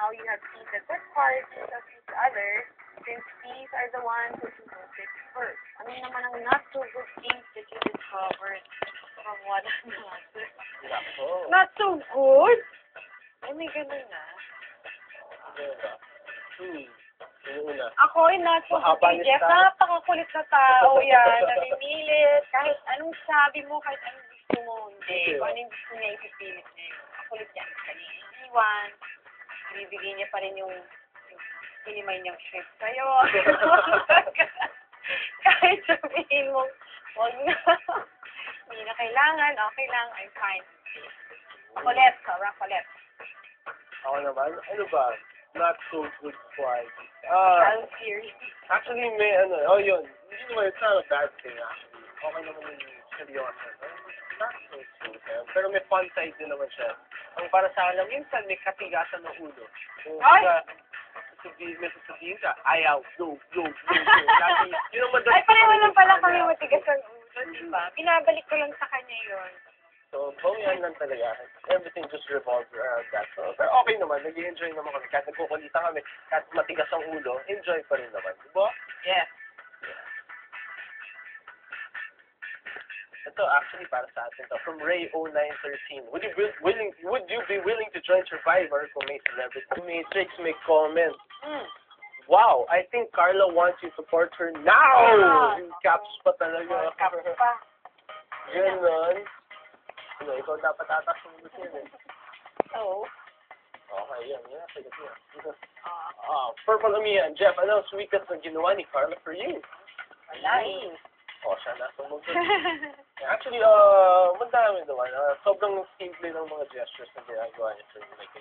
how you have seen the good qualities of each other, since these are the ones that you noticed first. Ano naman ang not so good things that you discovered from what another? Nako. Not so good? Ay, may ganun na. Yung una. Ako, not so good Mahaba kay Jeff. listahan. Napakakulit na tao yan. Namimilit. Kahit anong sabi mo, kahit anong gusto mo, hindi. Kung anong gusto niya, ipipilit niya yun. Makulit yan. Iwan. Bibigay niya pa rin yung hinimay niyang shift sa'yo. Kahit sabihin mo, huwag na. Hindi na kailangan. Okay lang. I'm fine. Makulit. Sobrang kulit. Ako naman, ano ba? Not so good quality. I'm serious. Actually, may yun. Hindi naman, it's not a bad thing actually. Okay naman yung seryoso. Not so sweet. Pero may fun side din naman siya. Ang para sa akin lang, minsan may katigasan ng ulo. Kung Ay! may sasabihin ka, ayaw, go. Lagi, yun ang madalas. Ay, pareho lang pala kami matigas ang ulo, diba? Binabalik ko lang sa kanya yun. So, yan lang talaga. Everything just revolves around that. So, pero okay naman, nag-i-enjoy naman kami. Kahit nagkukulitan kami, kahit matigas ang ulo, enjoy pa rin naman. Diba? Yes. Ito actually para sa atin to. From Ray0913. Would you be willing to join Survivor kung may celebrity? Matrix may comment. Wow, I think Carla wants you to support her now! Yung caps pa talaga. Caps pa. Ganon. Ano, ikaw dapat atas yung gusto yun eh. Oo. Okay, yan. Sige. Purple Umiyan. Jeff, ano ang sweetest na ginawa ni Carla for you? Wala eh. Siya na sumugot. Actually, madami naman. Sobrang simple ng mga gestures na ginagawa niya for you. Like,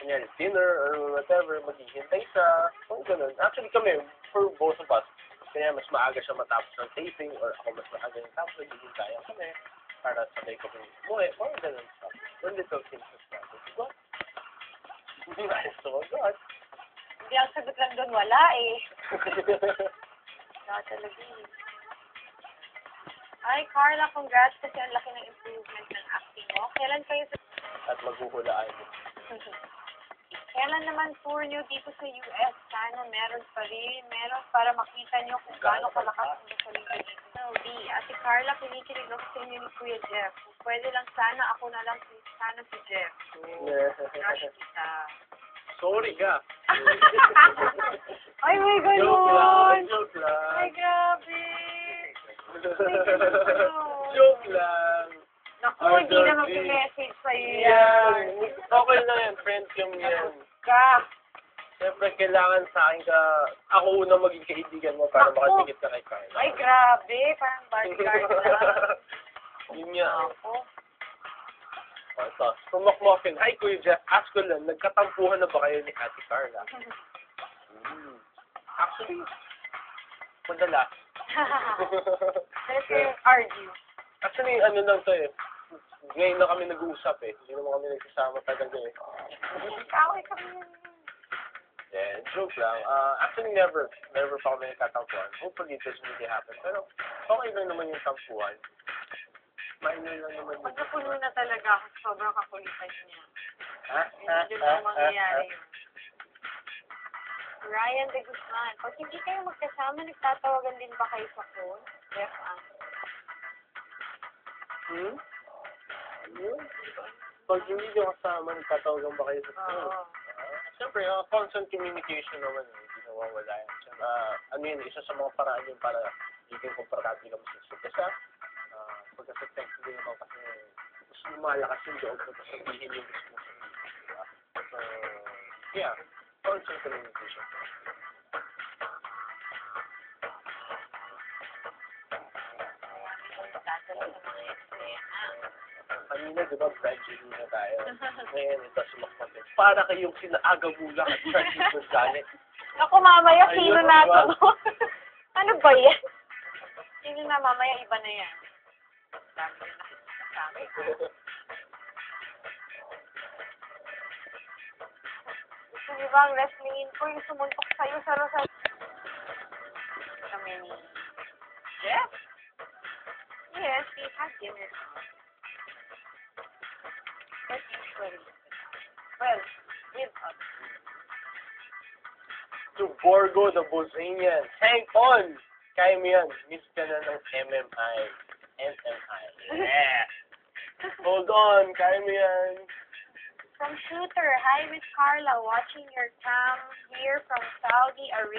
kunyari, dinner or whatever, maghihintay sa, kung ganun. Actually, kami, for both of us, kaya mas maaga siya matapos ng taping or ako mas maaga yung tapos, naghihintayan kami para sabay ko kung umuwi, or ganun stuff. One little things like that. Diba? Hindi na yung sumagot. Hindi ang sagot lang doon, wala eh. Wala talaga eh. Ay, Carla, congrats kasi ang laki ng improvement ng acting mo. Kailan kayo sa... At maghuhulaan mo. Kailan naman tour nyo dito sa US? Sana meron pa rin. Meron para makita nyo kung gaano kalakas ang gasolina dito. B, Ate Carla, kinikilig ako sa inyo ni Kuya Jeff. Kung pwede lang sana, ako na lang sana si Jeff. So, crush kita. Sorry ka. Ay, may ganun! Joke lang. Ay, grabe! Joke lang. Naku, hindi na mag-message sa'yo Yan. Okay na yan. Friends kami yan. Ka! Siyempre, kailangan sa akin ka, ako una maging kaibigan mo para makatigit ka kay Carla. Ay, grabe! Parang bodyguard lang. Yun nga. Ako. Ito. From McMuffin. Hi, Kuya Jeff. Ask ko lang, nagkatampuhan na ba kayo ni Ate Carla? Actually, madalas. Let's argue. Actually, ano lang to eh. Ngayon na kami nag-uusap eh. Hindi naman kami nagsasama talaga eh. Kaway kami yun. Yeah, joke lang. Actually, never pa kami nagkatampuhan. Hopefully, it doesn't really happen. Pero, okay lang naman yung tampuhan. Minor lang naman yun. Pagkapuno na talaga ako, sobrang kakulitan niya. Hindi na mangyayari yun. Ryan de Guzman, pag hindi kayo magkasama, nagtatawagan din ba kayo sa phone? Jeff, Pag hindi nyo kasama, nagtatawagan ba kayo sa phone? Oo. Siyempre, constant communication naman eh. Hindi nawawala yan. Ano yun, isa sa mga paraan yun para maging komportable ka mas isa. Kasi, pagka-text din naman kasi mas lumalakas yung loob mo sabihin yung gusto mo sabihin. Diba? So, yeah, constant communication. Kanina, di ba, graduate na tayo. Ngayon, ito si McMuffin. Para kayong sinaagabulang at graduate Gonzales. Ako mamaya, sino Ayun, na diba? to? Ano ba yan? Sino na mamaya, iba na yan. Dami na nakikasama. Gusto niyo ba ang wrestlingin ko yung sumuntok sa'yo sa Rosal? Kami ni Jeff? Yes, we had dinner. But usually, well, give up. To Borgo the Bosanian. Hang on! Kaya mo yan. Miss ka na ng MMI. MMI. Yeah! Hold on! Kaya mo yan. From Shooter, hi Miss Carla, watching your cam here from Saudi Arabia.